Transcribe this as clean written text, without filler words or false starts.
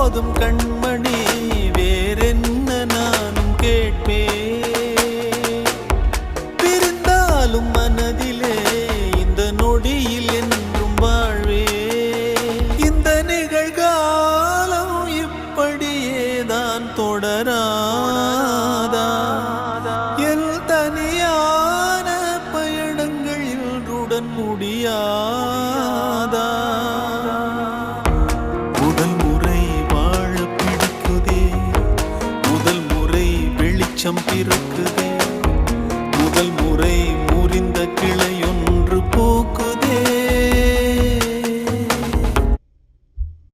போதும் கண்மணி, வேறென்ன நானும் கேட்பேன். பிரிந்தாலும் மனதிலே இந்த நொடியில் என்றும் வாழ்வே. இந்த நிகழ்காலம் இப்படியேதான் தொடராதா? என் தனியான பயணங்கள் இன்றுடன் முடியாதா? முதல் முறை வாழ பிடிக்குதே, முதல் முறை வெளிச்சம் பிறகு